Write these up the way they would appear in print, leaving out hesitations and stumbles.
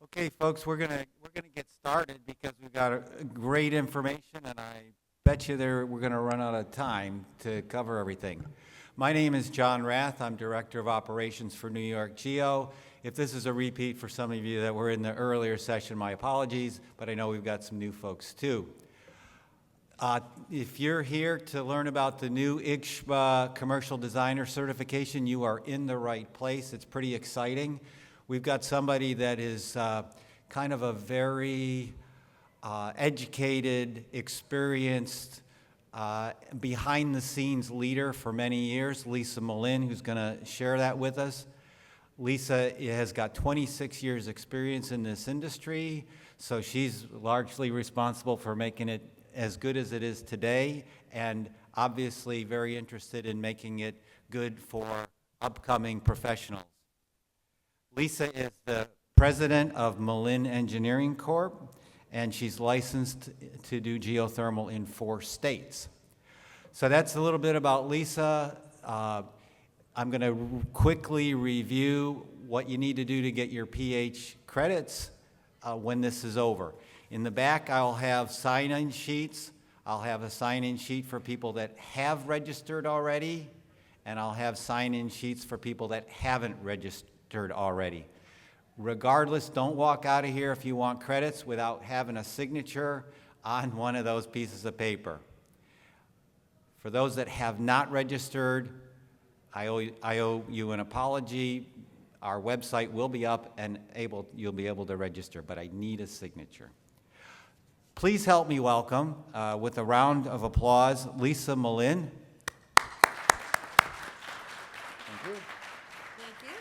Okay, folks, we're gonna get started because we've got great information, and I bet you we're gonna run out of time to cover everything. My name is John Rath. I'm Director of Operations for NY-GEO. If this is a repeat for some of you that were in the earlier session, my apologies, but I know we've got some new folks too. If you're here to learn about the new IGSHPA Commercial Designer Certification, you are in the right place. It's pretty exciting. We've got somebody that is kind of a very educated, experienced, behind-the-scenes leader for many years, Lisa Malin, who's going to share that with us. Lisa has got 26 years experience in this industry, so she's largely responsible for making it as good as it is today, and obviously very interested in making it good for upcoming professionals. Lisa is the president of Malin Engineering Corp., and she's licensed to do geothermal in 4 states. So that's a little bit about Lisa. I'm going to quickly review what you need to do to get your PH credits when this is over. In the back, I'll have sign-in sheets. I'll have a sign-in sheet for people that have registered already, and I'll have sign-in sheets for people that haven't registered already. Regardless, don't walk out of here if you want credits without having a signature on one of those pieces of paper. For those that have not registered, I owe you an apology. Our website will be up and you'll be able to register, but I need a signature. Please help me welcome, with a round of applause, Lisa Malin. Thank you.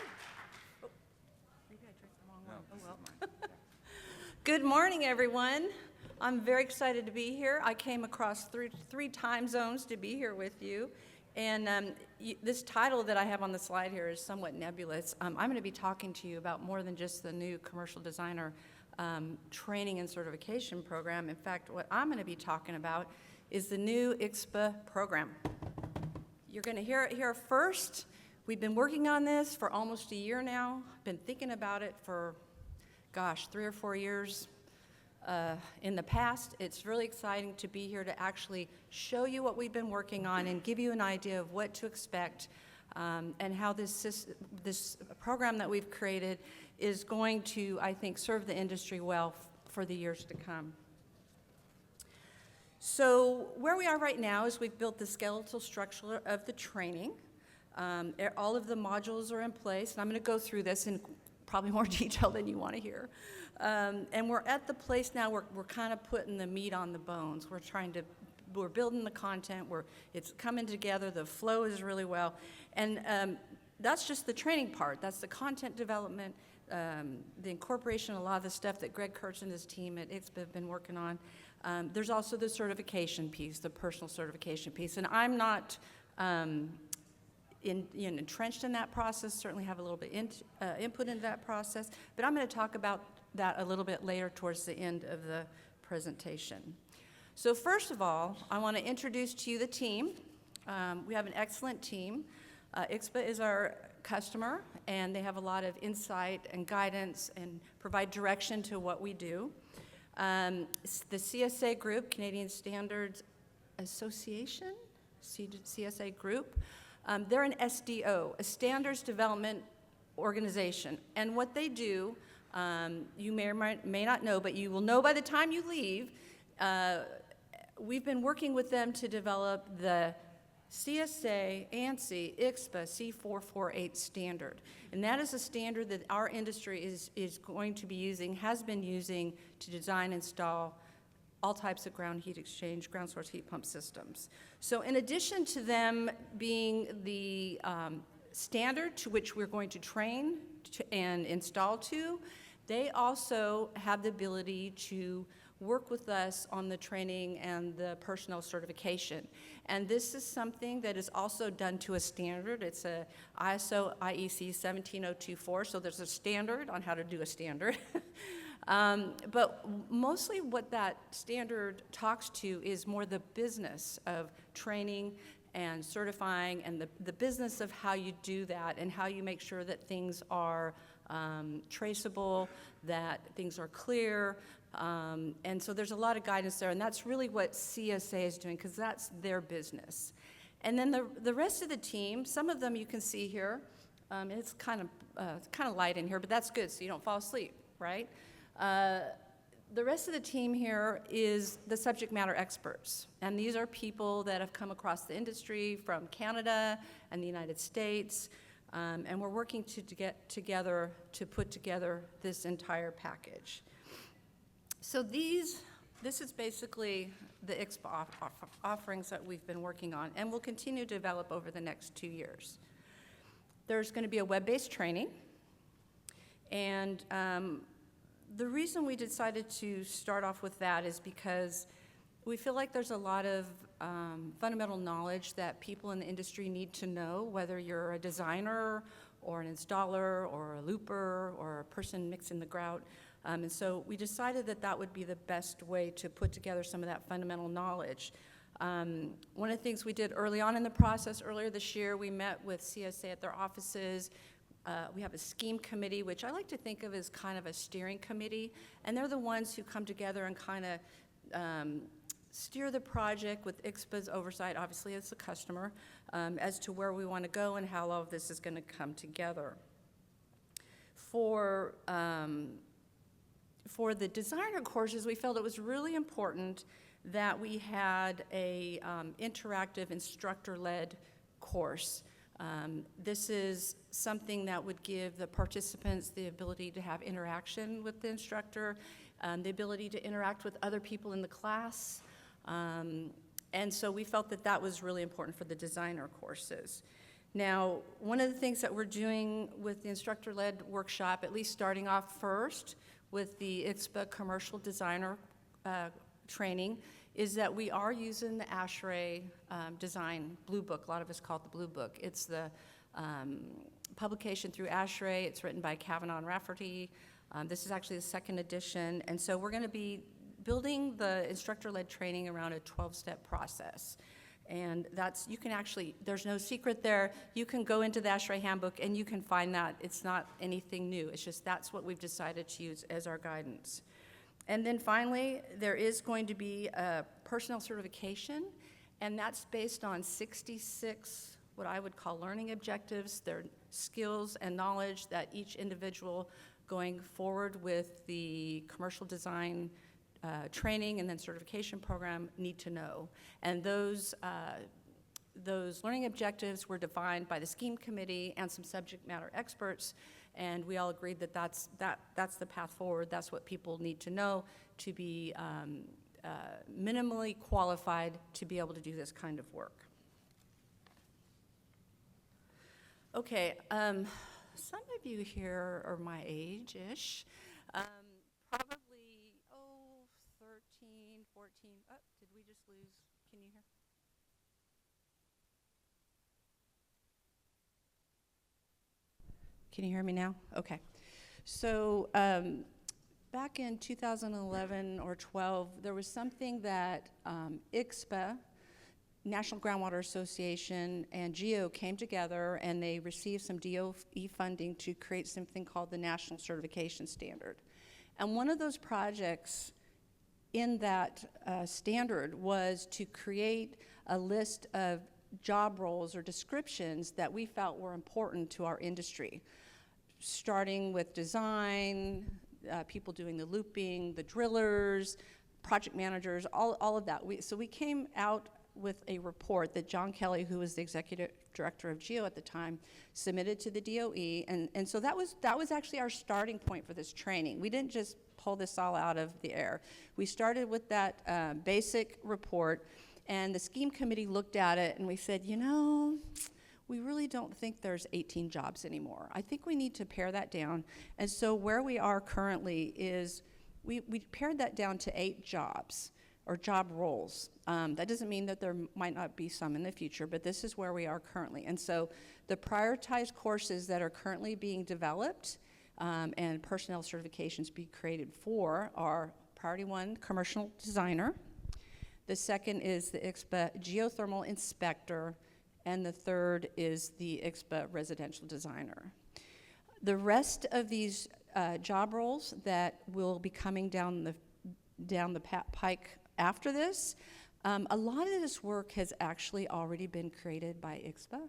Good morning, everyone. I'm very excited to be here. I came across three time zones to be here with you. And this title that I have on the slide here is somewhat nebulous. I'm going to be talking to you about more than just the new commercial designer training and certification program. In fact, what I'm going to be talking about is the new IGSHPA program. You're going to hear it here first. We've been working on this for almost a year now. Been thinking about it for 3 or 4 years in the past. It's really exciting to be here to actually show you what we've been working on and give you an idea of what to expect and how this program that we've created is going to, I think, serve the industry well for the years to come. So where we are right now is we've built the skeletal structure of the training. All of the modules are in place, and I'm going to go through this in probably more detail than you want to hear. And we're at the place now where we're kind of putting the meat on the bones. We're building the content, it's coming together, the flow is really well. And that's just the training part. That's the content development, the incorporation of a lot of the stuff that Greg Kurtz and his team at IGSHPA have been working on. There's also the certification piece, the personal certification piece. And I'm not entrenched in that process, certainly have a little bit input into that process, but I'm going to talk about that a little bit later towards the end of the presentation. So first of all, I want to introduce to you the team. We have an excellent team. IGSHPA is our customer, and they have a lot of insight and guidance and provide direction to what we do. The CSA Group, Canadian Standards Association, CSA Group, they're an SDO, a Standards Development Organization. And what they do, you may or may not know, but you will know by the time you leave, we've been working with them to develop the CSA, ANSI, IGSHPA C448 Standard. And that is a standard that our industry is going to be using, has been using to design and install all types of ground heat exchange, ground source heat pump systems. So in addition to them being the standard to which we're going to train and install to, they also have the ability to work with us on the training and the personnel certification. And this is something that is also done to a standard. It's a ISO IEC 17024, so there's a standard on how to do a standard. But mostly what that standard talks to is more the business of training and certifying and the business of how you do that and how you make sure that things are traceable, that things are clear. And so there's a lot of guidance there, and that's really what CSA is doing, because that's their business. And then the rest of the team, some of them you can see here, and it's kind of light in here, but that's good, so you don't fall asleep, right? The rest of the team here is the subject matter experts, and these are people that have come across the industry from Canada and the United States, and we're working to get together to put together this entire package. So this is basically the IGSHPA offerings that we've been working on, and we'll continue to develop over the next 2 years. There's going to be a web-based training, and the reason we decided to start off with that is because we feel like there's a lot of fundamental knowledge that people in the industry need to know, whether you're a designer or an installer or a looper or a person mixing the grout. And so we decided that that would be the best way to put together some of that fundamental knowledge. One of the things we did early on in the process, earlier this year, we met with CSA at their offices. We have a scheme committee, which I like to think of as kind of a steering committee, and they're the ones who come together and kind of steer the project with IGSHPA's oversight, obviously as the customer, as to where we want to go and how all of this is going to come together. For the designer courses, we felt it was really important that we had a interactive instructor-led course. This is something that would give the participants the ability to have interaction with the instructor, the ability to interact with other people in the class, and so we felt that that was really important for the designer courses. Now, one of the things that we're doing with the instructor-led workshop, at least starting off first with the IGSHPA commercial designer training, is that we are using the ASHRAE design blue book. A lot of us call it the blue book. It's the publication through ASHRAE. It's written by Kavanaugh and Rafferty. This is actually the second edition. And so we're going to be building the instructor-led training around a 12-step process. And that's, you can actually, there's no secret there. You can go into the ASHRAE handbook and you can find that. It's not anything new. It's just that's what we've decided to use as our guidance. And then finally, there is going to be a personnel certification, and that's based on 66, what I would call learning objectives. They're skills and knowledge that each individual going forward with the commercial design training and then certification program need to know. And those learning objectives were defined by the scheme committee and some subject matter experts, and we all agreed that that's the path forward. That's what people need to know to be minimally qualified to be able to do this kind of work. Okay, some of you here are my age-ish. Probably, 13, 14, oh, did we just lose, can you hear? Can you hear me now? Okay. So back in 2011 or 12, there was something that IGSHPA, National Groundwater Association, and GEO came together, and they received some DOE funding to create something called the National Certification Standard. And one of those projects in that standard was to create a list of job roles or descriptions that we felt were important to our industry, starting with design, people doing the looping, the drillers, project managers, all of that. So we came out with a report that John Kelly, who was the executive director of GEO at the time, submitted to the DOE, and so that was actually our starting point for this training. We didn't just pull this all out of the air. We started with that basic report, and the scheme committee looked at it, and we said, you know, we really don't think there's 18 jobs anymore. I think we need to pare that down. And so where we are currently is we pared that down to 8 jobs or job roles. That doesn't mean that there might not be some in the future, but this is where we are currently. And so the prioritized courses that are currently being developed and personnel certifications be created for are priority 1, commercial designer. The second is the IGSHPA geothermal inspector, and the third is the IGSHPA residential designer. The rest of these job roles that will be coming down the pike after this, a lot of this work has actually already been created by IGSHPA.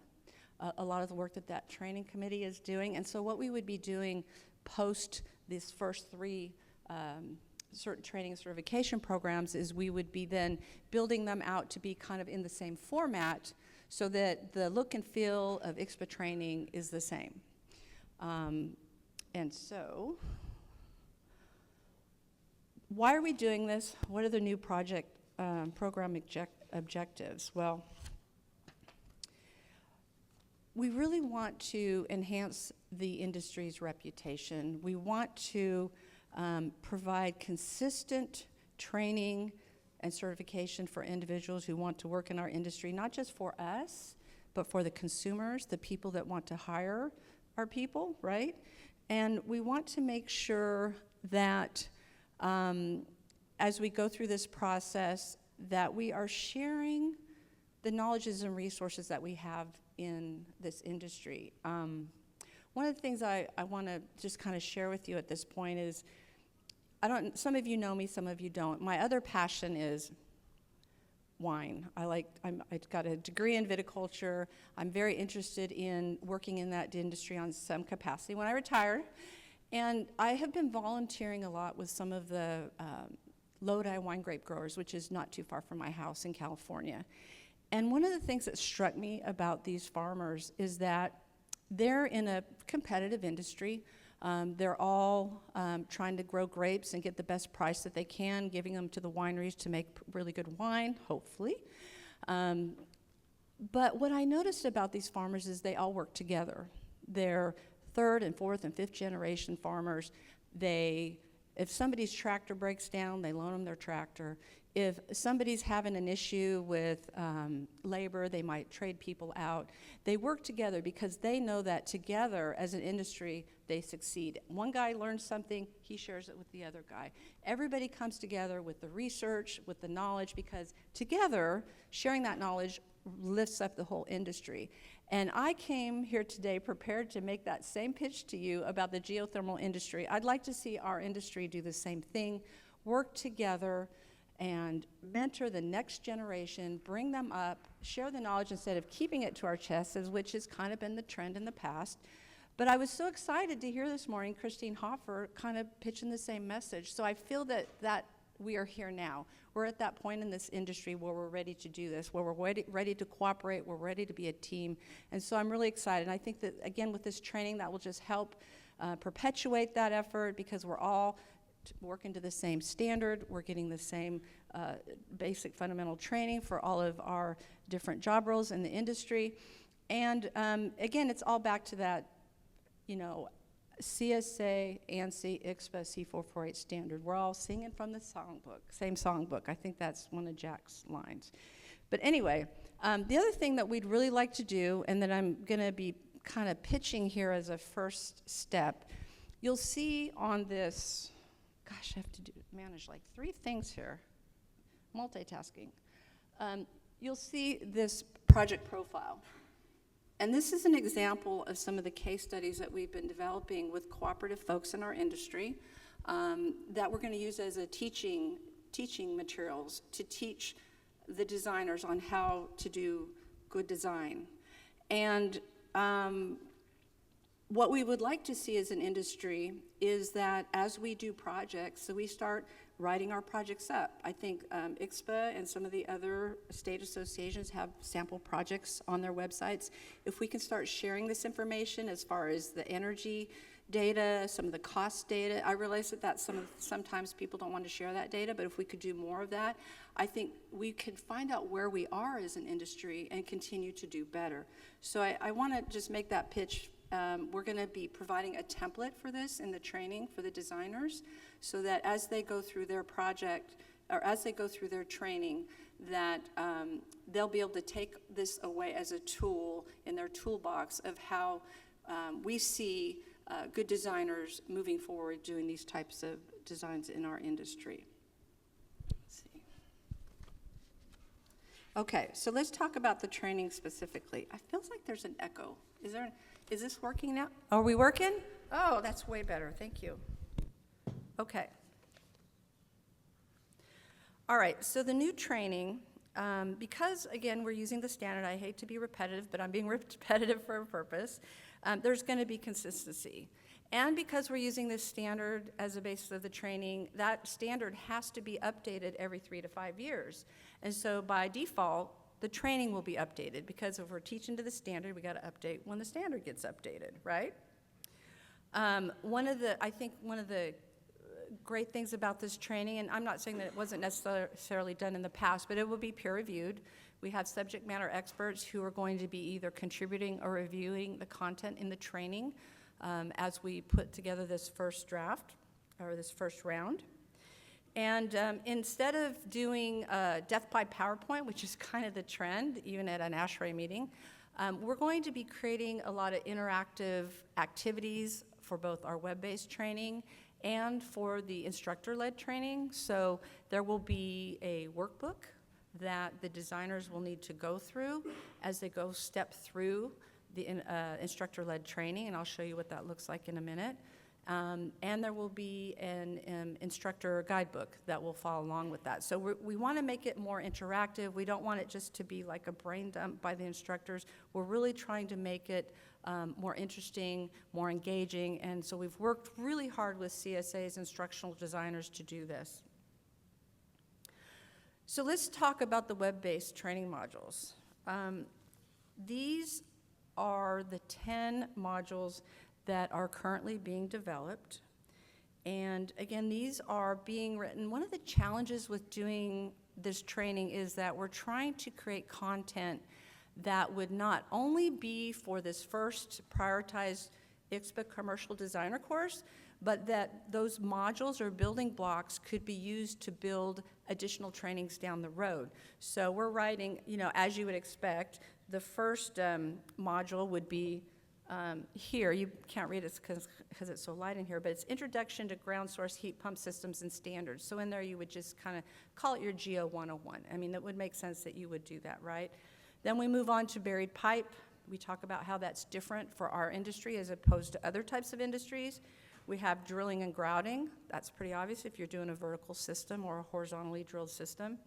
A lot of the work that training committee is doing, and so what we would be doing post these first 3 certain training and certification programs is we would be then building them out to be kind of in the same format so that the look and feel of IGSHPA training is the same. And so, why are we doing this? What are the new project program objectives? Well, we really want to enhance the industry's reputation. We want to provide consistent training and certification for individuals who want to work in our industry, not just for us, but for the consumers, the people that want to hire our people, right? And we want to make sure that as we go through this process, that we are sharing the knowledges and resources that we have in this industry. One of the things I want to just kind of share with you at this point is, some of you know me, some of you don't. My other passion is wine. I got a degree in viticulture. I'm very interested in working in that industry on some capacity when I retire. And I have been volunteering a lot with some of the Lodi wine grape growers, which is not too far from my house in California. And one of the things that struck me about these farmers is that they're in a competitive industry. They're all trying to grow grapes and get the best price that they can, giving them to the wineries to make really good wine, hopefully. But what I noticed about these farmers is they all work together. They're 3rd and 4th and 5th generation farmers. If somebody's tractor breaks down, they loan them their tractor. If somebody's having an issue with labor, they might trade people out. They work together because they know that together as an industry, they succeed. One guy learns something, he shares it with the other guy. Everybody comes together with the research, with the knowledge, because together, sharing that knowledge lifts up the whole industry. And I came here today prepared to make that same pitch to you about the geothermal industry. I'd like to see our industry do the same thing, work together, and mentor the next generation, bring them up, share the knowledge instead of keeping it to our chests, which has kind of been the trend in the past. But I was so excited to hear this morning Christine Hoffer kind of pitching the same message. So I feel that we are here now. We're at that point in this industry where we're ready to do this, where we're ready to cooperate, we're ready to be a team. And so I'm really excited. And I think that, again, with this training, that will just help perpetuate that effort, because we're all working to the same standard. We're getting the same basic fundamental training for all of our different job roles in the industry. And again, it's all back to that, CSA, ANSI, IGSHPA C448 Standard. We're all singing from the songbook, same songbook. I think that's one of Jack's lines. But anyway, the other thing that we'd really like to do, and that I'm going to be kind of pitching here as a first step, you'll see on this, gosh, I have to manage like 3 things here, multitasking. You'll see this project profile. And this is an example of some of the case studies that we've been developing with cooperative folks in our industry that we're going to use as a teaching materials to teach the designers on how to do good design. And what we would like to see as an industry is that as we do projects, so we start writing our projects up. I think IGSHPA and some of the other state associations have sample projects on their websites. If we can start sharing this information as far as the energy data, some of the cost data, I realize that sometimes people don't want to share that data, but if we could do more of that, I think we could find out where we are as an industry and continue to do better. So I want to just make that pitch. We're going to be providing a template for this in the training for the designers, so that as they go through their project, or as they go through their training, that they'll be able to take this away as a tool in their toolbox of how we see good designers moving forward doing these types of designs in our industry. Let's see. Okay, so let's talk about the training specifically. It feels like there's an echo. Is this working now? Are we working? Oh, that's way better, thank you. Okay. All right, so the new training, because, again, we're using the standard, I hate to be repetitive, but I'm being repetitive for a purpose, there's going to be consistency. And because we're using this standard as a basis of the training, that standard has to be updated every 3 to 5 years. And so by default, the training will be updated, because if we're teaching to the standard, we got to update when the standard gets updated, right? I think one of the great things about this training, and I'm not saying that it wasn't necessarily done in the past, but it will be peer-reviewed. We have subject matter experts who are going to be either contributing or reviewing the content in the training as we put together this first draft, or this first round. And instead of doing death by PowerPoint, which is kind of the trend, even at an ASHRAE meeting, we're going to be creating a lot of interactive activities for both our web-based training and for the instructor-led training. So there will be a workbook that the designers will need to go through as they go step through the instructor-led training, and I'll show you what that looks like in a minute. And there will be an instructor guidebook that will follow along with that. So we want to make it more interactive. We don't want it just to be like a brain dump by the instructors. We're really trying to make it more interesting, more engaging, and so we've worked really hard with CSA's instructional designers to do this. So let's talk about the web-based training modules. These are the 10 modules that are currently being developed. And again, these are being written. One of the challenges with doing this training is that we're trying to create content that would not only be for this first prioritized IGSHPA commercial designer course, but that those modules or building blocks could be used to build additional trainings down the road. So we're writing, as you would expect, the first module would be here. You can't read it because it's so light in here, but it's Introduction to Ground Source Heat Pump Systems and Standards. So in there you would just kind of call it your GEO 101. I mean, it would make sense that you would do that, right? Then we move on to buried pipe. We talk about how that's different for our industry as opposed to other types of industries. We have drilling and grouting. That's pretty obvious if you're doing a vertical system or a horizontally drilled system.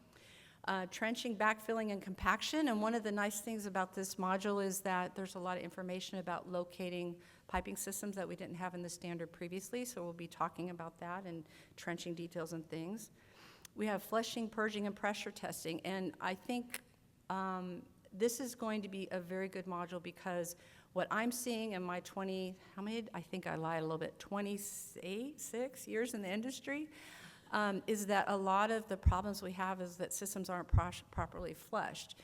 Trenching, backfilling, and compaction. And one of the nice things about this module is that there's a lot of information about locating piping systems that we didn't have in the standard previously, so we'll be talking about that and trenching details and things. We have flushing, purging, and pressure testing. And I think this is going to be a very good module because what I'm seeing in my 20, how many, I think I lied a little bit, 26 years in the industry, is that a lot of the problems we have is that systems aren't properly flushed.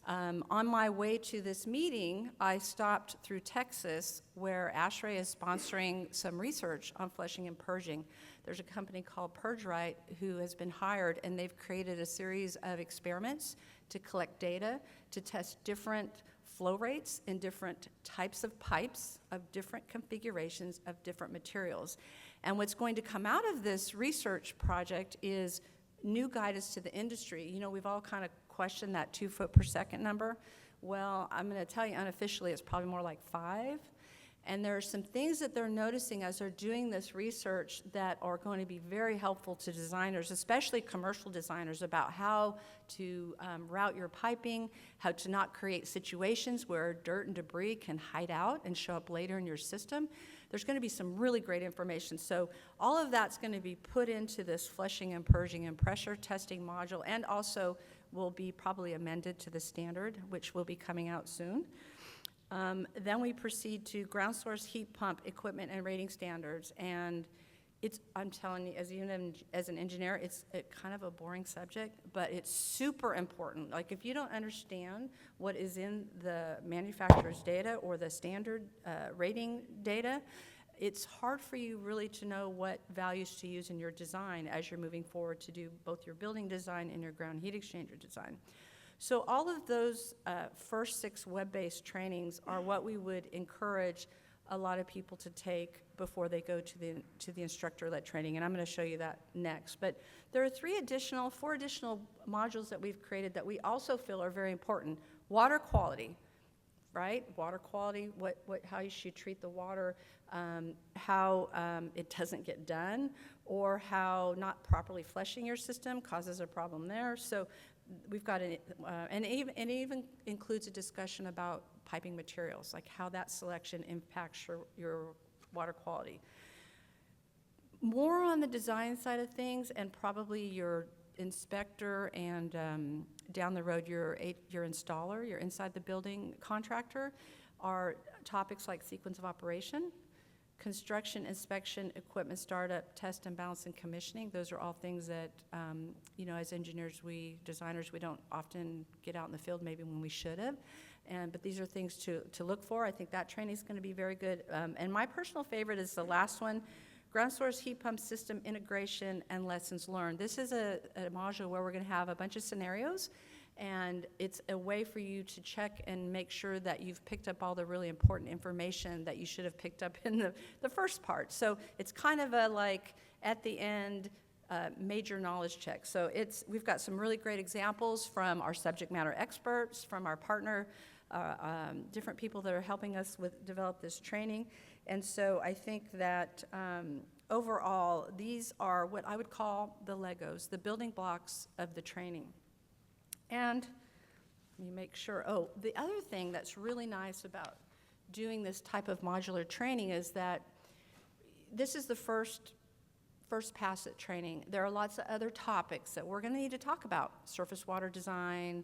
On my way to this meeting, I stopped through Texas, where ASHRAE is sponsoring some research on flushing and purging. There's a company called PurgeRite who has been hired, and they've created a series of experiments to collect data, to test different flow rates in different types of pipes of different configurations of different materials. And what's going to come out of this research project is new guidance to the industry. We've all kind of questioned that 2 foot per second number. Well, I'm going to tell you unofficially it's probably more like 5. And there are some things that they're noticing as they're doing this research that are going to be very helpful to designers, especially commercial designers, about how to route your piping, how to not create situations where dirt and debris can hide out and show up later in your system. There's going to be some really great information. So all of that's going to be put into this flushing and purging and pressure testing module, and also will be probably amended to the standard, which will be coming out soon. Then we proceed to ground source heat pump equipment and rating standards. And I'm telling you, as an engineer, it's kind of a boring subject, but it's super important. Like, if you don't understand what is in the manufacturer's data or the standard rating data, it's hard for you really to know what values to use in your design as you're moving forward to do both your building design and your ground heat exchanger design. So all of those first 6 web-based trainings are what we would encourage a lot of people to take before they go to the instructor-led training, and I'm going to show you that next. But there are 4 additional modules that we've created that we also feel are very important. Water quality. right? Water quality, how you should treat the water, how it doesn't get done, or how not properly flushing your system causes a problem there. So we've got and it even includes a discussion about piping materials, like how that selection impacts your water quality. More on the design side of things, and probably your inspector and down the road your installer, your inside the building contractor, are topics like sequence of operation, construction, inspection, equipment startup, test and balance and commissioning. Those are all things that, as engineers, designers, we don't often get out in the field maybe when we should have. But these are things to look for. I think that training is going to be very good. And my personal favorite is the last one, ground source heat pump system integration and lessons learned. This is a module where we're going to have a bunch of scenarios, and it's a way for you to check and make sure that you've picked up all the really important information that you should have picked up in the first part. So it's kind of a, like, at the end, major knowledge check. So we've got some really great examples from our subject matter experts, from our partner, different people that are helping us develop this training. And so I think that overall, these are what I would call the Legos, the building blocks of the training. And let me make sure, the other thing that's really nice about doing this type of modular training is that this is the first pass at training. There are lots of other topics that we're going to need to talk about: surface water design,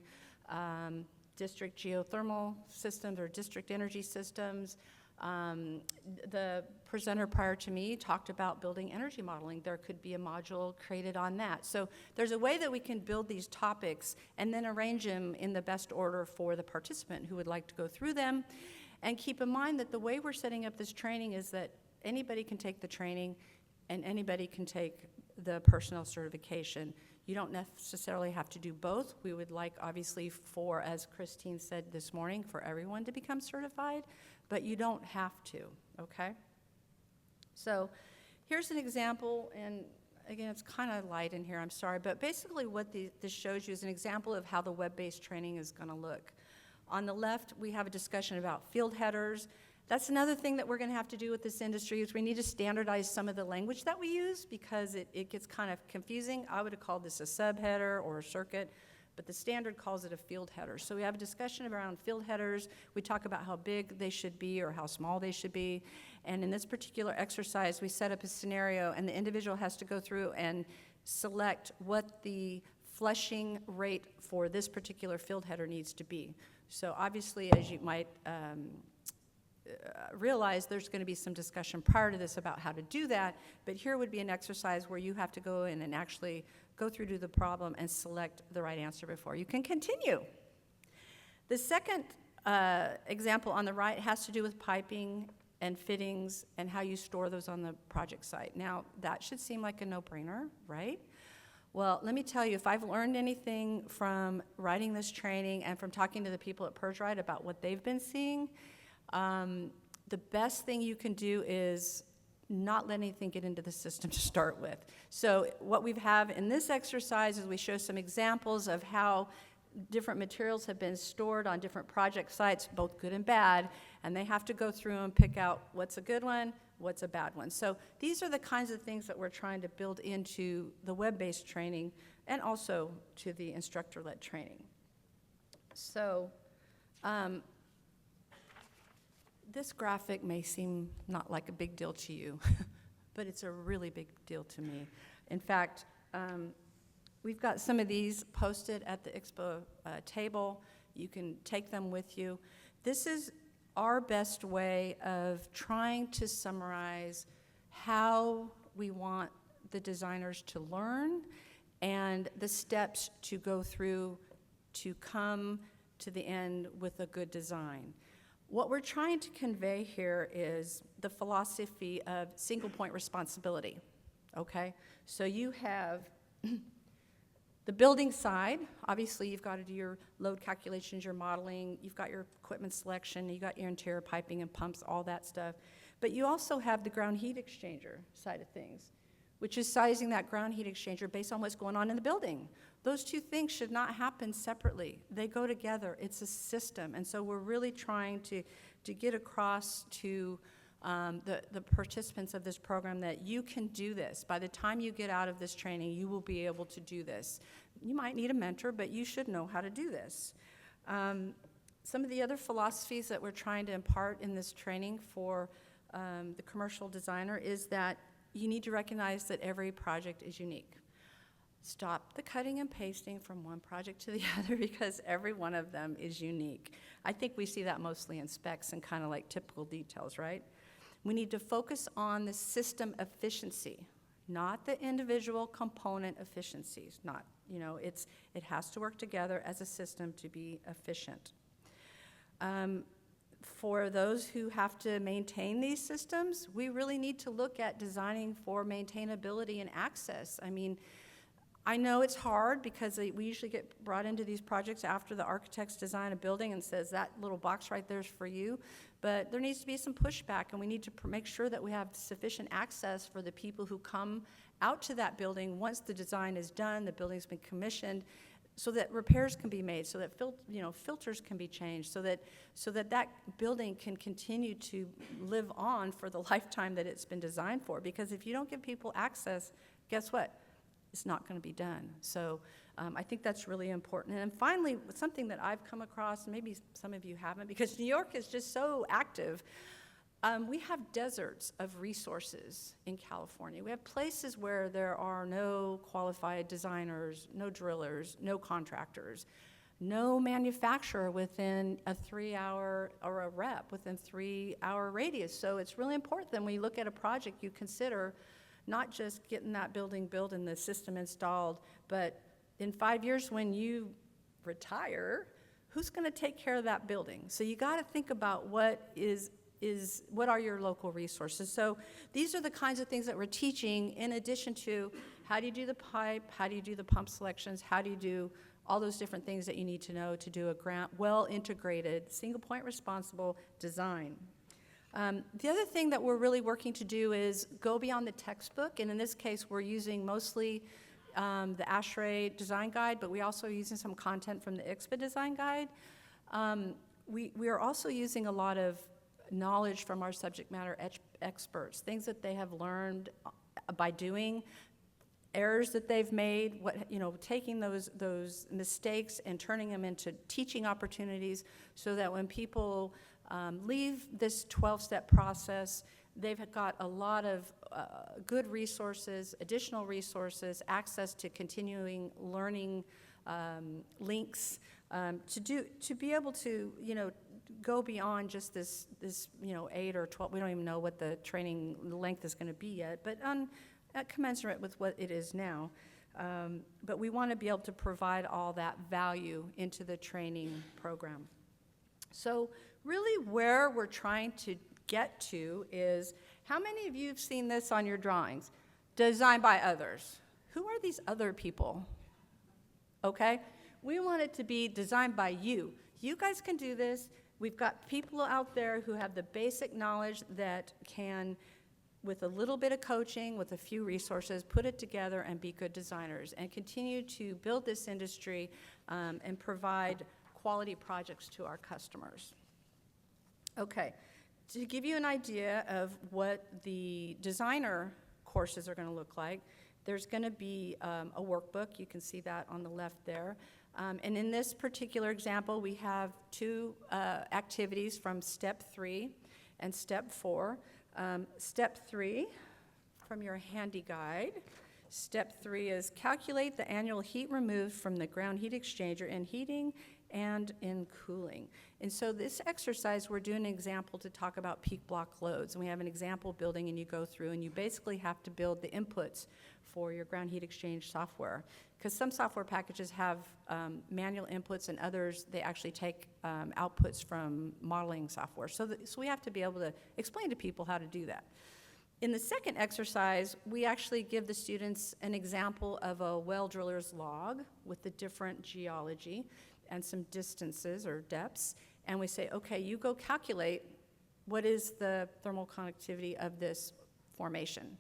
district geothermal systems or district energy systems. The presenter prior to me talked about building energy modeling. There could be a module created on that. So there's a way that we can build these topics and then arrange them in the best order for the participant who would like to go through them. And keep in mind that the way we're setting up this training is that anybody can take the training and anybody can take the personnel certification. You don't necessarily have to do both. We would like, obviously, as Christine said this morning, for everyone to become certified, but you don't have to, okay? So here's an example, and again, it's kind of light in here, I'm sorry, but basically what this shows you is an example of how the web-based training is going to look. On the left, we have a discussion about field headers. That's another thing that we're going to have to do with this industry is we need to standardize some of the language that we use because it gets kind of confusing. I would have called this a subheader or a circuit, but the standard calls it a field header. So we have a discussion around field headers. We talk about how big they should be or how small they should be. And in this particular exercise, we set up a scenario, and the individual has to go through and select what the flushing rate for this particular field header needs to be. So obviously, as you might realize, there's going to be some discussion prior to this about how to do that, but here would be an exercise where you have to go in and actually go through to the problem and select the right answer before you can continue. The second example on the right has to do with piping and fittings and how you store those on the project site. Now, that should seem like a no-brainer, right? Well, let me tell you, if I've learned anything from writing this training and from talking to the people at PurgeRite about what they've been seeing, the best thing you can do is not let anything get into the system to start with. So what we have in this exercise is we show some examples of how different materials have been stored on different project sites, both good and bad, and they have to go through and pick out what's a good one, what's a bad one. So these are the kinds of things that we're trying to build into the web-based training and also to the instructor-led training. So this graphic may seem not like a big deal to you, but it's a really big deal to me. In fact, we've got some of these posted at the expo table. You can take them with you. This is our best way of trying to summarize how we want the designers to learn and the steps to go through to come to the end with a good design. What we're trying to convey here is the philosophy of single point responsibility, okay? So you have the building side. Obviously, you've got to do your load calculations, your modeling, you've got your equipment selection, you've got your interior piping and pumps, all that stuff. But you also have the ground heat exchanger side of things, which is sizing that ground heat exchanger based on what's going on in the building. Those two things should not happen separately. They go together. It's a system. And so we're really trying to get across to the participants of this program that you can do this. By the time you get out of this training, you will be able to do this. You might need a mentor, but you should know how to do this. Some of the other philosophies that we're trying to impart in this training for the commercial designer is that you need to recognize that every project is unique. Stop the cutting and pasting from one project to the other because every one of them is unique. I think we see that mostly in specs and kind of like typical details, right? We need to focus on the system efficiency, not the individual component efficiencies. Not, it has to work together as a system to be efficient. For those who have to maintain these systems, we really need to look at designing for maintainability and access. I mean, I know it's hard because we usually get brought into these projects after the architects design a building and says that little box right there is for you, but there needs to be some pushback, and we need to make sure that we have sufficient access for the people who come out to that building once the design is done, the building's been commissioned, so that repairs can be made, so that filters can be changed, so that building can continue to live on for the lifetime that it's been designed for. Because if you don't give people access, guess what? It's not going to be done. So I think that's really important. And finally, something that I've come across, and maybe some of you haven't, because New York is just so active, we have deserts of resources in California. We have places where there are no qualified designers, no drillers, no contractors, no manufacturer within a 3-hour, or a rep within 3-hour radius. So it's really important that when you look at a project, you consider not just getting that building built and the system installed, but in 5 years when you retire, who's going to take care of that building? So you got to think about what are your local resources. So these are the kinds of things that we're teaching, in addition to how do you do the pipe, how do you do the pump selections, how do you do all those different things that you need to know to do a well-integrated, single-point responsible design. The other thing that we're really working to do is go beyond the textbook, and in this case, we're using mostly the ASHRAE design guide, but we also are using some content from the IGSHPA design guide. We are also using a lot of knowledge from our subject matter experts, things that they have learned by doing, errors that they've made, taking those mistakes and turning them into teaching opportunities, so that when people leave this 12-step process, they've got a lot of good resources, additional resources, access to continuing learning links, to be able to go beyond just this 8 or 12. We don't even know what the training length is going to be yet, but commensurate with what it is now. But we want to be able to provide all that value into the training program. So really where we're trying to get to is, how many of you have seen this on your drawings? Designed by others. Who are these other people? Okay? We want it to be designed by you. You guys can do this. We've got people out there who have the basic knowledge that can, with a little bit of coaching, with a few resources, put it together and be good designers and continue to build this industry and provide quality projects to our customers. Okay, to give you an idea of what the designer courses are going to look like, there's going to be a workbook. You can see that on the left there. And in this particular example, we have 2 activities from Step 3 and Step 4. Step 3, from your handy guide, Step 3 is calculate the annual heat removed from the ground heat exchanger in heating and in cooling. And so this exercise, we're doing an example to talk about peak block loads. And we have an example building, and you go through, and you basically have to build the inputs for your ground heat exchange software. Because some software packages have manual inputs, and others, they actually take outputs from modeling software. So we have to be able to explain to people how to do that. In the second exercise, we actually give the students an example of a well driller's log with the different geology and some distances or depths, and we say, okay, you go calculate what is the thermal conductivity of this formation.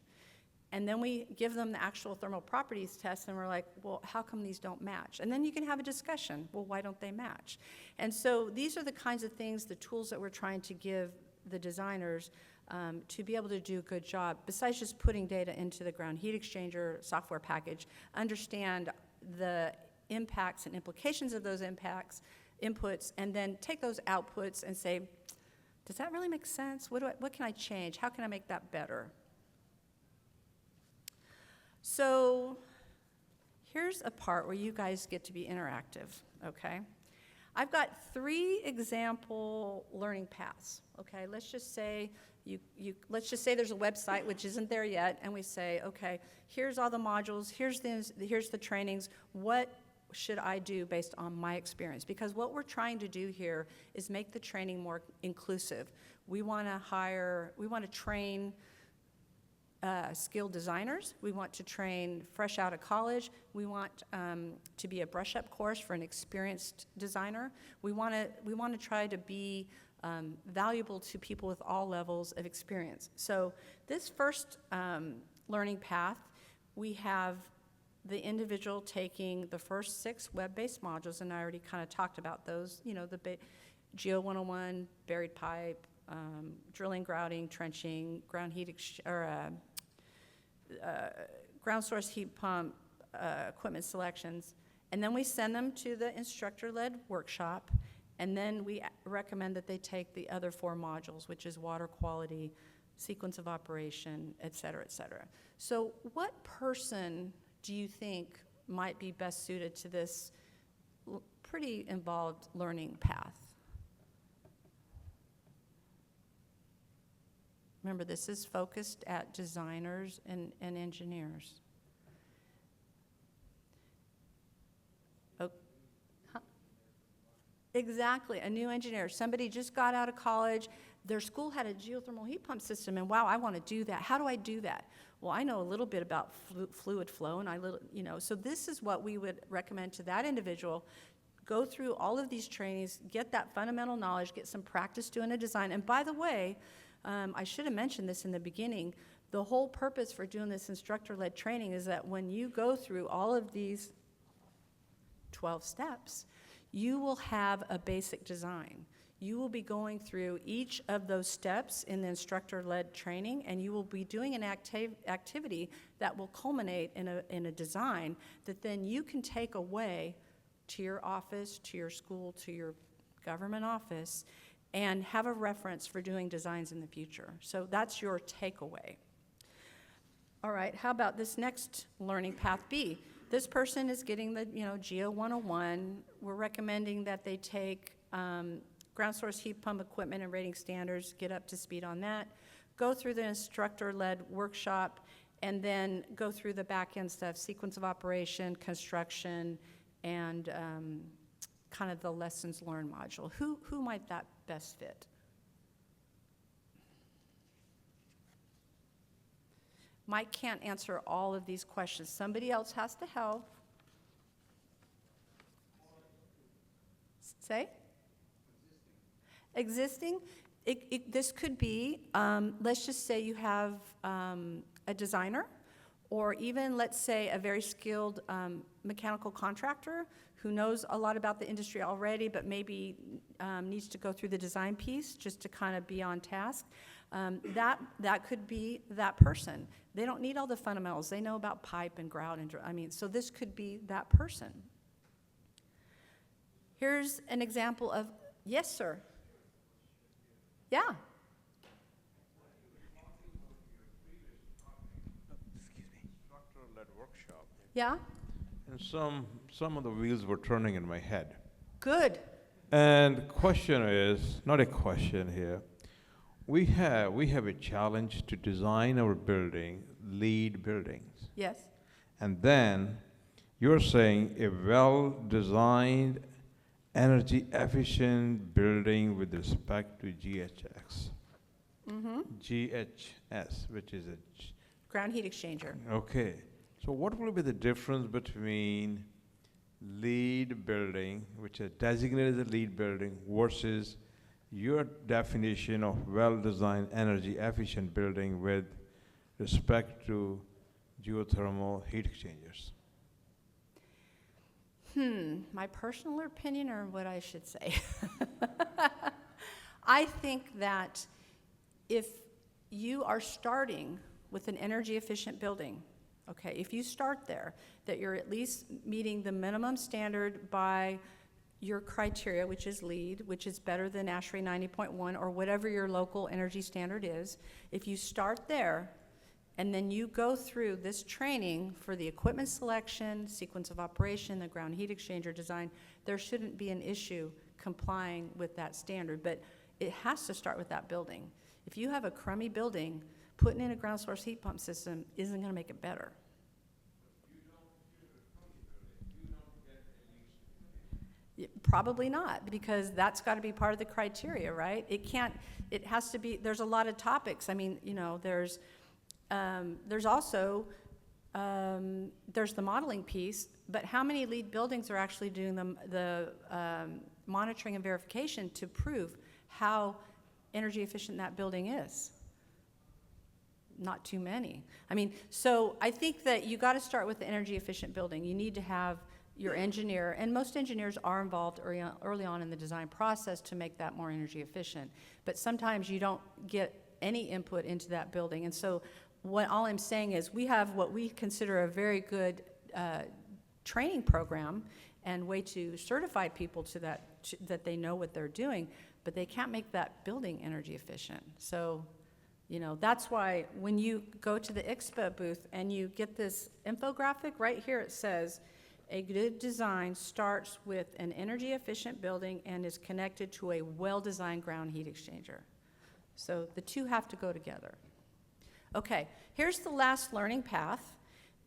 And then we give them the actual thermal properties test, and we're like, well, how come these don't match? And then you can have a discussion, well, why don't they match? And so these are the kinds of things, the tools that we're trying to give the designers to be able to do a good job, besides just putting data into the ground heat exchanger software package, understand the impacts and implications of those inputs, and then take those outputs and say, does that really make sense? What can I change? How can I make that better? So here's a part where you guys get to be interactive, okay? I've got 3 example learning paths, okay? Let's just say there's a website, which isn't there yet, and we say, okay, here's all the modules, here's the trainings, what should I do based on my experience? Because what we're trying to do here is make the training more inclusive. We want to train skilled designers. We want to train fresh out of college. We want to be a brush-up course for an experienced designer. We want to try to be valuable to people with all levels of experience. So this first learning path, we have the individual taking the first 6 web-based modules, and I already kind of talked about those, you know, the GEO 101, buried pipe, drilling, grouting, trenching, ground source heat pump, equipment selections. And then we send them to the instructor-led workshop, and then we recommend that they take the other 4 modules, which is water quality, sequence of operation, et cetera, et cetera. So what person do you think might be best suited to this pretty involved learning path? Remember, this is focused at designers and engineers. Oh, huh? Exactly, a new engineer. Somebody just got out of college, their school had a geothermal heat pump system, and wow, I want to do that. How do I do that? Well, I know a little bit about fluid flow, and so this is what we would recommend to that individual. Go through all of these trainings, get that fundamental knowledge, get some practice doing a design. And by the way, I should have mentioned this in the beginning, the whole purpose for doing this instructor-led training is that when you go through all of these 12 steps, you will have a basic design. You will be going through each of those steps in the instructor-led training, and you will be doing an activity that will culminate in a design that then you can take away to your office, to your school, to your government office, and have a reference for doing designs in the future. So that's your takeaway. All right, how about this next learning path B? This person is getting the GEO 101. We're recommending that they take ground source heat pump equipment and rating standards, get up to speed on that, go through the instructor-led workshop, and then go through the back-end stuff, sequence of operation, construction, and kind of the lessons learned module. Who might that best fit? Mike can't answer all of these questions. Somebody else has to help. Say? Existing? This could be, let's just say you have a designer, or even, let's say, a very skilled mechanical contractor who knows a lot about the industry already, but maybe needs to go through the design piece just to kind of be on task. That could be that person. They don't need all the fundamentals. They know about pipe and grout, so this could be that person. Here's an example of, yes, sir. Yeah. Instructor-led workshop. Yeah? And some of the wheels were turning in my head. Good. And the question is, not a question here. We have a challenge to design our building, LEED buildings. Yes. And then you're saying a well-designed, energy-efficient building with respect to GHX. Mm-hmm. GHS, which is Ground heat exchanger. okay. So what will be the difference between LEED building, which is designated as a LEED building, versus your definition of well-designed, energy-efficient building with respect to geothermal heat exchangers? My personal opinion or what I should say? I think that if you are starting with an energy efficient building, okay, if you start there, that you're at least meeting the minimum standard by your criteria, which is LEED, which is better than ASHRAE 90.1 or whatever your local energy standard is. If you start there and then you go through this training for the equipment selection, sequence of operation, the ground heat exchanger design, there shouldn't be an issue complying with that standard. But it has to start with that building. If you have a crummy building, putting in a ground source heat pump system isn't going to make it better. Probably not, because that's got to be part of the criteria, right? It can't, it has to be, there's a lot of topics. I mean, you know, there's also, there's the modeling piece, but how many LEED buildings are actually doing the monitoring and verification to prove how energy efficient that building is? Not too many. I mean, so I think that you got to start with the energy efficient building. You need to have your engineer, and most engineers are involved early on in the design process to make that more energy efficient. But sometimes you don't get any input into that building. And so all I'm saying is we have what we consider a very good training program and way to certify people to that they know what they're doing, but they can't make that building energy efficient. So, you know, that's why when you go to the IGSHPA booth and you get this infographic, right here it says, a good design starts with an energy efficient building and is connected to a well-designed ground heat exchanger. So the two have to go together. Okay, here's the last learning path.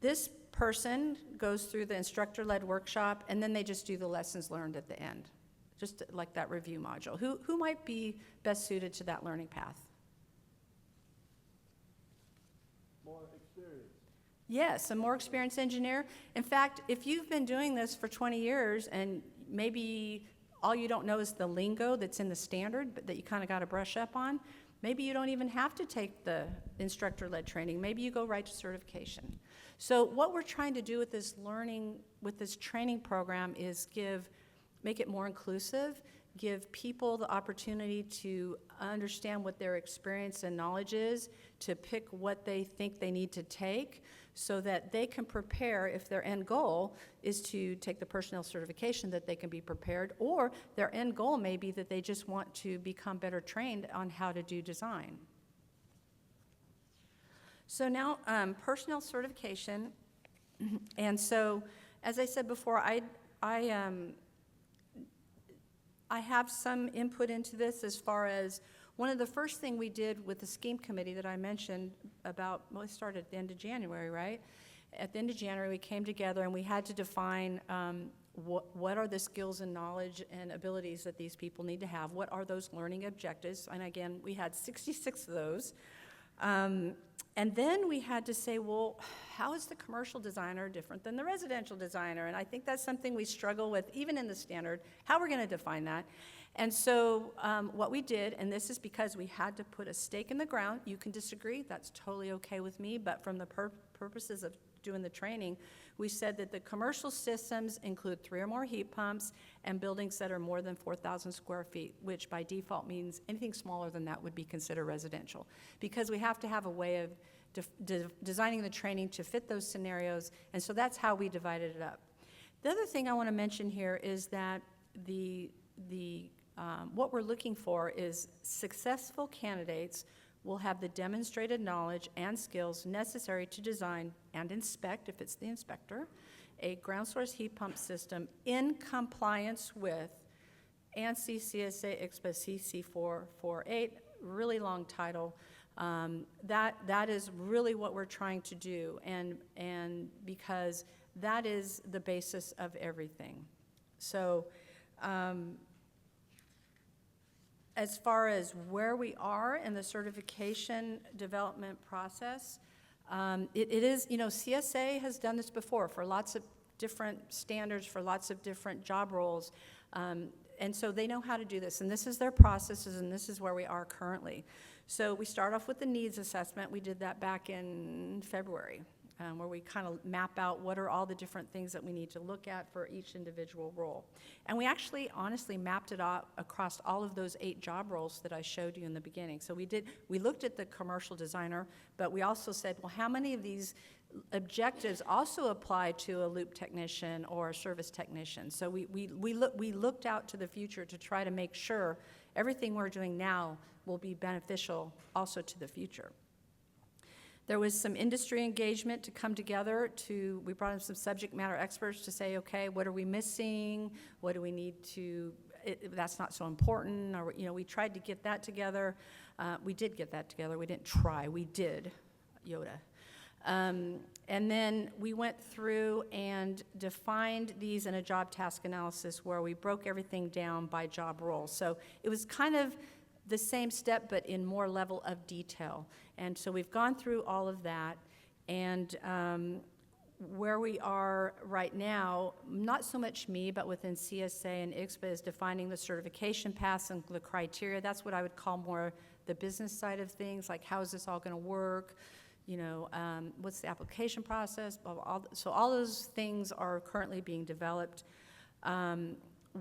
This person goes through the instructor-led workshop, and then they just do the lessons learned at the end, just like that review module. Who might be best suited to that learning path? More experience. Yes, a more experienced engineer. In fact, if you've been doing this for 20 years and maybe all you don't know is the lingo that's in the standard, but that you kind of got to brush up on, maybe you don't even have to take the instructor-led training. Maybe you go right to certification. So what we're trying to do with this learning, with this training program is make it more inclusive, give people the opportunity to understand what their experience and knowledge is, to pick what they think they need to take, so that they can prepare if their end goal is to take the personnel certification, that they can be prepared, or their end goal may be that they just want to become better trained on how to do design. So now, personnel certification, and so, as I said before, I have some input into this as far as one of the first thing we did with the scheme committee that I mentioned about, well, it started at the end of January, right? At the end of January, we came together and we had to define what are the skills and knowledge and abilities that these people need to have. What are those learning objectives? And again, we had 66 of those. And then we had to say, well, how is the commercial designer different than the residential designer? And I think that's something we struggle with, even in the standard, how we're going to define that. And so what we did, and this is because we had to put a stake in the ground. You can disagree. That's totally okay with me. But from the purposes of doing the training, we said that the commercial systems include 3 or more heat pumps and buildings that are more than 4,000 square feet, which by default means anything smaller than that would be considered residential, because we have to have a way of designing the training to fit those scenarios, and so that's how we divided it up. The other thing I want to mention here is that what we're looking for is successful candidates will have the demonstrated knowledge and skills necessary to design and inspect, if it's the inspector, a ground source heat pump system in compliance with ANSI CSA IGSHPA C448, really long title. That is really what we're trying to do, and because that is the basis of everything. So as far as where we are in the certification development process, it is, you know, CSA has done this before for lots of different standards, for lots of different job roles, and so they know how to do this, and this is their processes, and this is where we are currently. So we start off with the needs assessment. We did that back in February. where we kind of map out what are all the different things that we need to look at for each individual role. And we actually honestly mapped it out across all of those 8 job roles that I showed you in the beginning. So we looked at the commercial designer, but we also said, well, how many of these objectives also apply to a loop technician or a service technician? So we looked out to the future to try to make sure everything we're doing now will be beneficial also to the future. There was some industry engagement to come together we brought in some subject matter experts to say, okay, what are we missing? What do we need to, that's not so important, or, we tried to get that together. We did get that together. We didn't try, we did, Yoda. And then we went through and defined these in a job task analysis where we broke everything down by job role. So it was kind of the same step, but in more level of detail. And so we've gone through all of that, and where we are right now, not so much me, but within CSA and IGSHPA is defining the certification paths and the criteria. That's what I would call more the business side of things, like how is this all gonna work? What's the application process? Blah, blah, blah. So all those things are currently being developed.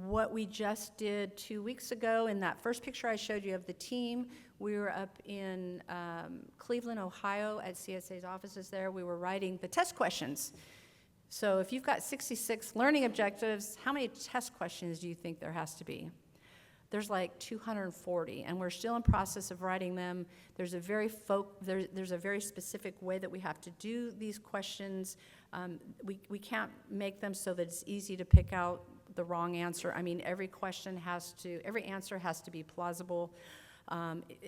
What we just did 2 weeks ago, in that first picture I showed you of the team, we were up in Cleveland, Ohio at CSA's offices there. We were writing the test questions. So if you've got 66 learning objectives, how many test questions do you think there has to be? There's like 240, and we're still in process of writing them. There's a very specific way that we have to do these questions. We can't make them so that it's easy to pick out the wrong answer. I mean, every answer has to be plausible.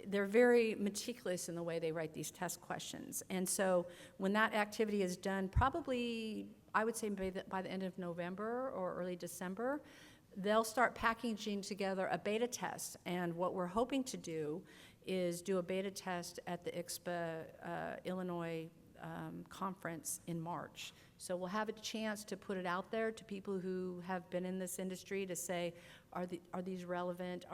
They're very meticulous in the way they write these test questions. And so when that activity is done, probably, I would say by the end of November or early December, they'll start packaging together a beta test. And what we're hoping to do is do a beta test at the IGSHPA Illinois conference in March. So we'll have a chance to put it out there to people who have been in this industry to say, are these relevant?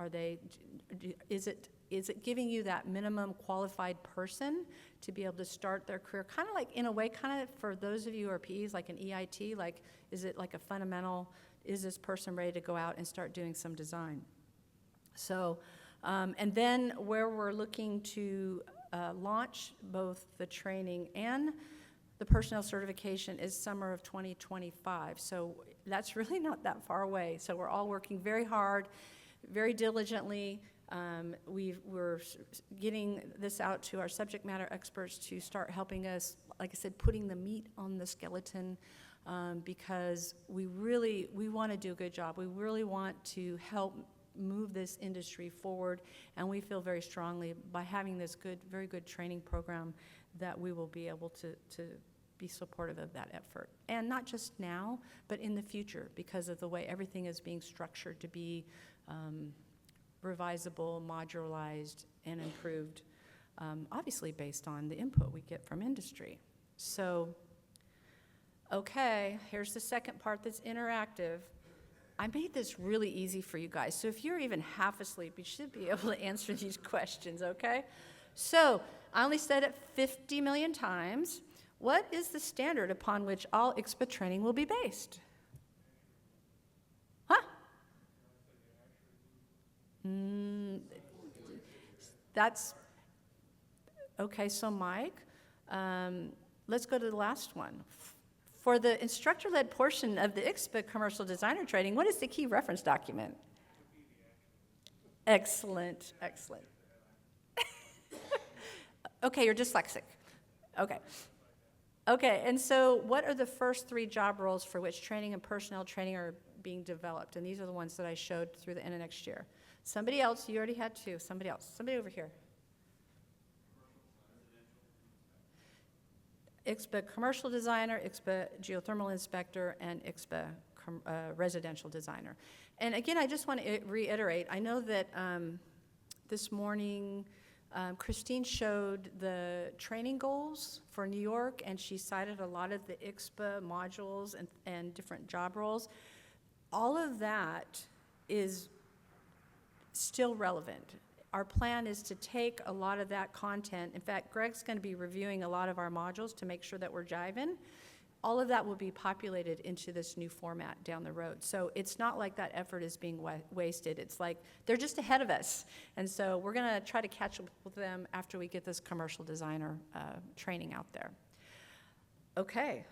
Is it giving you that minimum qualified person to be able to start their career? Kind of like, in a way, kind of for those of you who are PEs, like an EIT, like, is it like a fundamental, is this person ready to go out and start doing some design? So, and then where we're looking to launch both the training and the personnel certification is summer of 2025. So that's really not that far away. So we're all working very hard, very diligently. We're getting this out to our subject matter experts to start helping us, like I said, putting the meat on the skeleton, because we want to do a good job. We really want to help move this industry forward, and we feel very strongly by having this very good training program that we will be able to be supportive of that effort. And not just now, but in the future, because of the way everything is being structured to be revisable, modularized, and improved, obviously based on the input we get from industry. So, okay, here's the second part that's interactive. I made this really easy for you guys, so if you're even half asleep, you should be able to answer these questions, okay? So, I only said it 50 million times. What is the standard upon which all IGSHPA training will be based? Huh? That's, okay, so Mike, let's go to the last one. For the instructor-led portion of the IGSHPA commercial designer training, what is the key reference document? Excellent, excellent. Okay, you're dyslexic. Okay. Okay, and so what are the first 3 job roles for which training and personnel training are being developed? And these are the ones that I showed through the end of next year. Somebody else, you already had 2. Somebody else. Somebody over here. IGSHPA commercial designer, IGSHPA geothermal inspector, and IGSHPA residential designer. And again, I just want to reiterate, I know that this morning, Christine showed the training goals for New York, and she cited a lot of the IGSHPA modules and different job roles. All of that is still relevant. our plan is to take a lot of that content. In fact, Greg's going to be reviewing a lot of our modules to make sure that we're jiving. All of that will be populated into this new format down the road. So it's not like that effort is being wasted. It's like they're just ahead of us. And so we're going to try to catch up with them after we get this commercial designer training out there. Okay.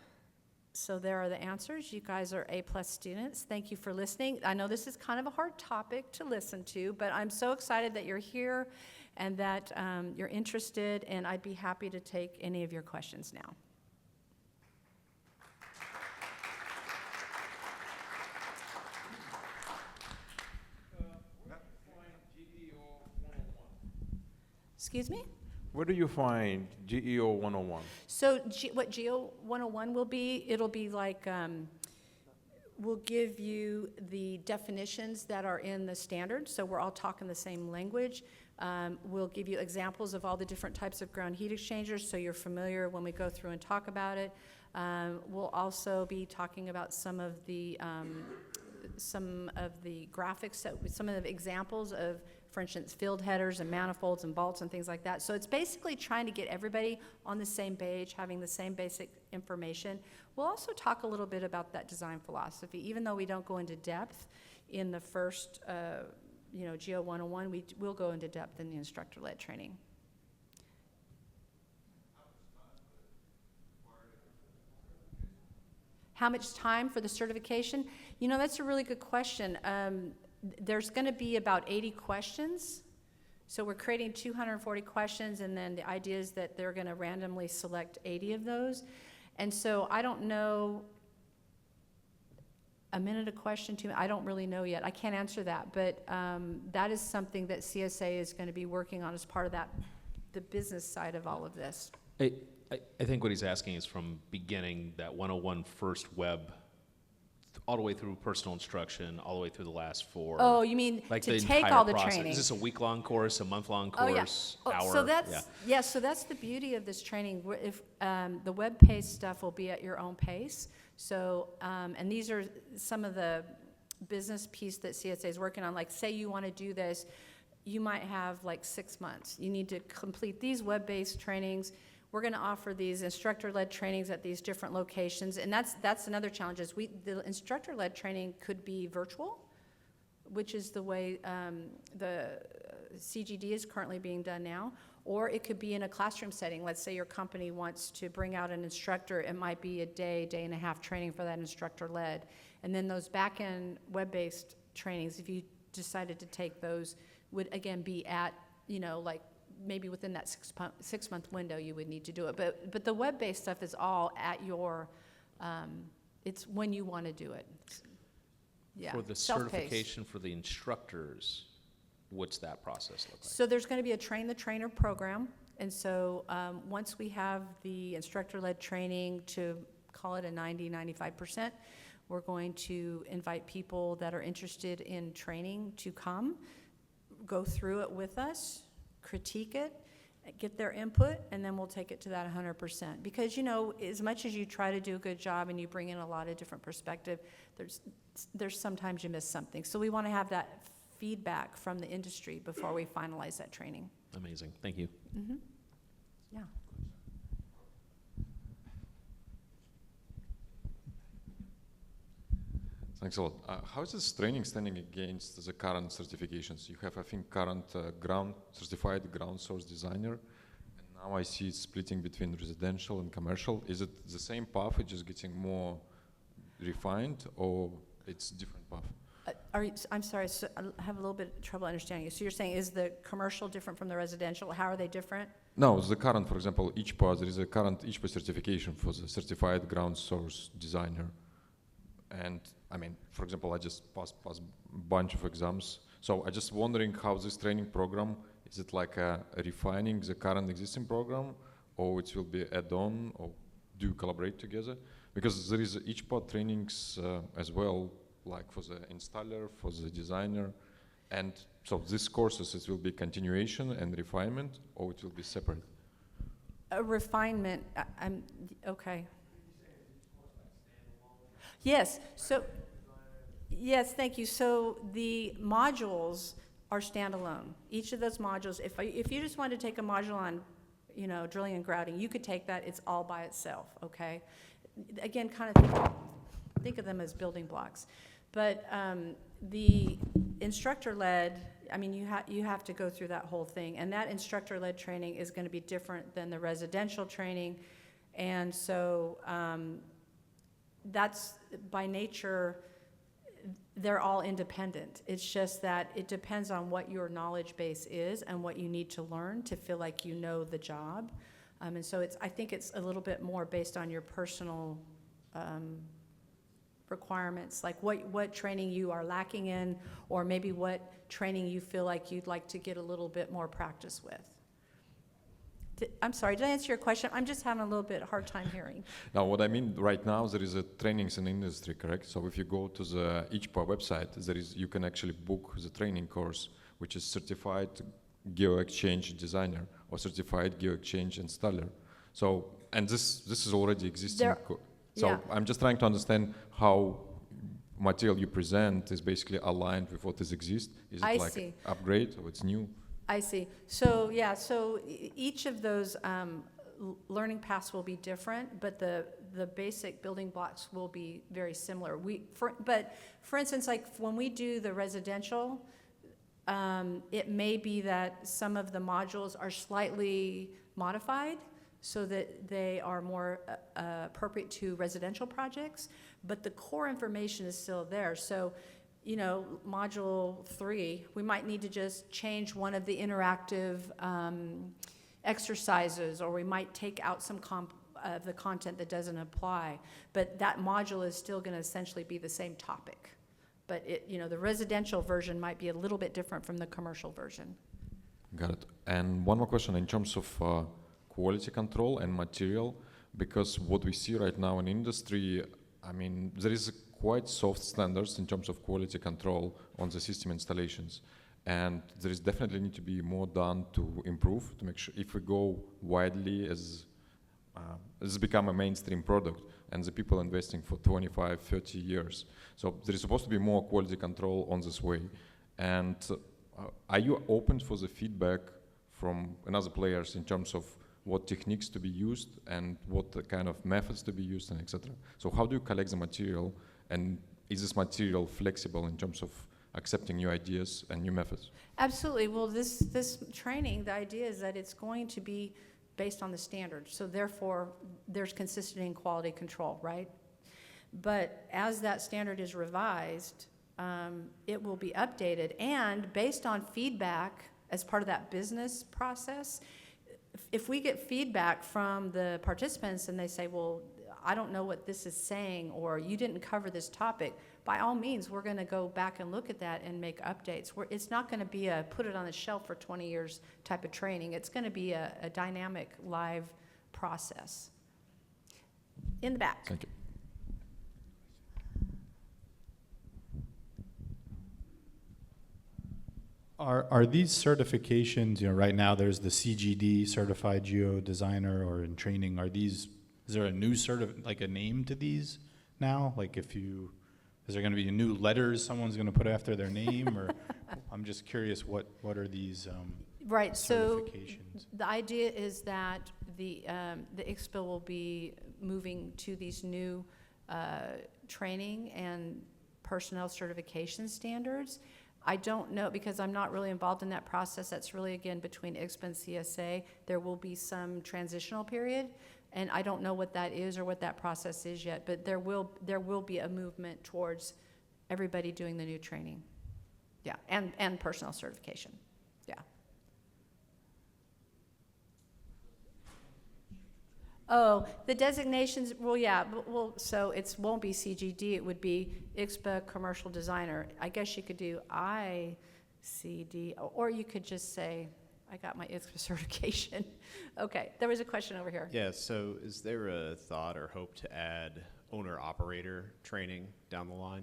So there are the answers. You guys are A+ students. Thank you for listening. I know this is kind of a hard topic to listen to, but I'm so excited that you're here and that you're interested, and I'd be happy to take any of your questions now. Excuse me? Where do you find GEO 101? So what GEO 101 will be, it'll be like, we'll give you the definitions that are in the standard, so we're all talking the same language. We'll give you examples of all the different types of ground heat exchangers, so you're familiar when we go through and talk about it. We'll also be talking about some of the graphics, some of the examples of, for instance, field headers and manifolds and bolts and things like that. So it's basically trying to get everybody on the same page, having the same basic information. We'll also talk a little bit about that design philosophy. Even though we don't go into depth in the first, GEO 101, we will go into depth in the instructor-led training. How much time for the certification? You know, that's a really good question. There's going to be about 80 questions. So we're creating 240 questions, and then the idea is that they're going to randomly select 80 of those. And so I don't know, a minute a question, I don't really know yet. I can't answer that, but that is something that CSA is going to be working on as part of that, the business side of all of this. I think what he's asking is from beginning, that 101 first web, all the way through personal instruction, all the way through the last four. Oh, you mean like to the take entire all the process. training? Is this a week-long course, a month-long Oh, yeah. course, hour? So that's, Yeah. yeah, so that's the beauty of this training. If the web-paced stuff will be at your own pace. So, and these are some of the business piece that CSA is working on. Like, say you want to do this, you might have like 6 months. You need to complete these web-based trainings. We're going to offer these instructor-led trainings at these different locations, and that's another challenge. Is the instructor-led training could be virtual, which is the way the CGD is currently being done now, or it could be in a classroom setting. Let's say your company wants to bring out an instructor. It might be a day and a half training for that instructor-led, and then those back-end web-based trainings, if you decided to take those, would again be at, like, maybe within that 6 month window you would need to do it. But the web-based stuff is all at your, it's when you want to do it. Yeah, For the self-paced. certification for the instructors, what's that process look like? So there's going to be a train the trainer program. And so once we have the instructor-led training to call it a 90-95%, we're going to invite people that are interested in training to come, go through it with us, critique it, get their input, and then we'll take it to that 100%. Because, as much as you try to do a good job and you bring in a lot of different perspective, there's sometimes you miss something. So we want to have that feedback from the industry before we finalize that training. Amazing, thank you. Mm-hmm. Yeah. Thanks a lot. How is this training standing against the current certifications? You have, I think, current certified ground source designer, and now I see it's splitting between residential and commercial. Is it the same path, it's just getting more refined, or it's different path? I'm sorry, so I have a little bit of trouble understanding you. So you're saying, is the commercial different from the residential? How are they different? No, the current, for example, IGSHPA, there is a current IGSHPA certification for the certified ground source designer. And I mean, for example, I just passed a bunch of exams. So I just wondering how this training program, is it like refining the current existing program, or it will be add-on, or do you collaborate together? Because there is IGSHPA trainings as well, like for the installer, for the designer. And so these courses, it will be continuation and refinement, or it will be separate? A refinement, okay. Yes, so, yes, thank you. So the modules are standalone. Each of those modules, if you just wanted to take a module on, you know, drilling and grouting, you could take that, it's all by itself, okay? Again, kind of think of them as building blocks. But the instructor-led, I mean, you have to go through that whole thing, and that instructor-led training is going to be different than the residential training, and so that's by nature, they're all independent. It's just that it depends on what your knowledge base is and what you need to learn to feel like you know the job, and so I think it's a little bit more based on your personal requirements, like what training you are lacking in, or maybe what training you feel like you'd like to get a little bit more practice with. I'm sorry, did I answer your question? I'm just having a little bit hard time hearing. Now, what I mean right now, there is a trainings in industry, correct? So if you go to the IGSHPA website, you can actually book the training course, which is Certified GEO-Exchange Designer or Certified GEO-Exchange Installer. So, and this is already existing. So yeah. I'm just trying to understand how material you present is basically aligned with what exists. Is it I like see. upgrade or it's new? I see. So, yeah, so each of those learning paths will be different, but the basic building blocks will be very similar. But for instance, like when we do the residential, it may be that some of the modules are slightly modified so that they are more appropriate to residential projects, but the core information is still there. So, you know, module 3, we might need to just change one of the interactive exercises, or we might take out some of the content that doesn't apply. But that module is still going to essentially be the same topic. But you know, the residential version might be a little bit different from the commercial version. Got it. And one more question in terms of quality control and material, because what we see right now in industry, I mean, there is quite soft standards in terms of quality control on the system installations. And there is definitely need to be more done to improve, to make sure if we go widely as this become a mainstream product and the people investing for 25, 30 years. So there is supposed to be more quality control on this way. And are you open for the feedback from another players in terms of what techniques to be used and what kind of methods to be used and etc. So how do you collect the material, and is this material flexible in terms of accepting new ideas and new methods? Absolutely. Well, this training, the idea is that it's going to be based on the standard. So therefore, there's consistency in quality control, right? But as that standard is revised, it will be updated. And based on feedback as part of that business process, if we get feedback from the participants and they say, well, I don't know what this is saying, or you didn't cover this topic, by all means, we're going to go back and look at that and make updates. It's not going to be a put it on the shelf for 20 years type of training. It's going to be a dynamic, live process. In the back. Thank you. Are these certifications, you know, right now there's the CGD, Certified Geo Designer, or in training, is there a new like a name to these now? Like is there going to be new letters someone's going to put after their name, or I'm just curious what are these right, so certifications? the idea is that the IGSHPA will be moving to these new training and personnel certification standards. I don't know, because I'm not really involved in that process. That's really, again, between IGSHPA and CSA. There will be some transitional period, and I don't know what that is or what that process is yet, but there will be a movement towards everybody doing the new training. Yeah, and personnel certification. Yeah. Oh, the designations, well, yeah, so it won't be CGD, it would be IGSHPA Commercial Designer. I guess you could do ICD, or you could just say, I got my IGSHPA certification. Okay, there was a question over here. Yeah, so is there a thought or hope to add owner-operator training down the line?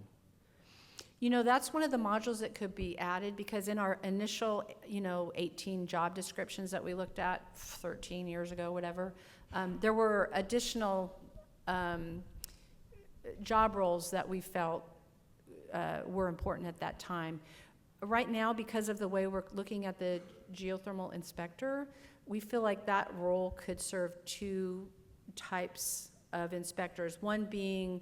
You know, that's one of the modules that could be added, because in our initial, 18 job descriptions that we looked at 13 years ago, whatever, there were additional job roles that we felt were important at that time. Right now, because of the way we're looking at the geothermal inspector, we feel like that role could serve two types of inspectors. One being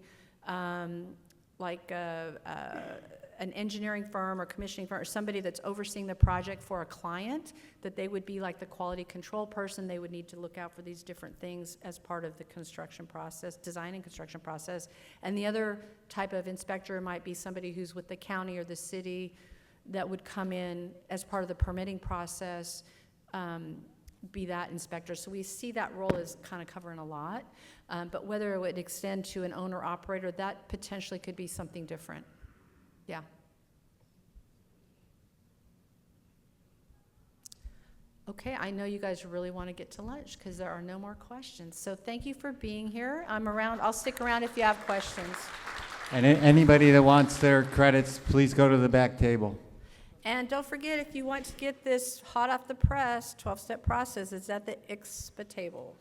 like an engineering firm or commissioning firm, or somebody that's overseeing the project for a client, that they would be like the quality control person. They would need to look out for these different things as part of the construction process, design and construction process. And the other type of inspector might be somebody who's with the county or the city that would come in as part of the permitting process, be that inspector. So we see that role as kind of covering a lot, but whether it would extend to an owner-operator, that potentially could be something different. Yeah. Okay, I know you guys really want to get to lunch because there are no more questions. So thank you for being here. I'm around, I'll stick around if you have questions. And anybody that wants their credits, please go to the back table. And don't forget, if you want to get this hot off the press, 12-step process, it's at the IGSHPA table.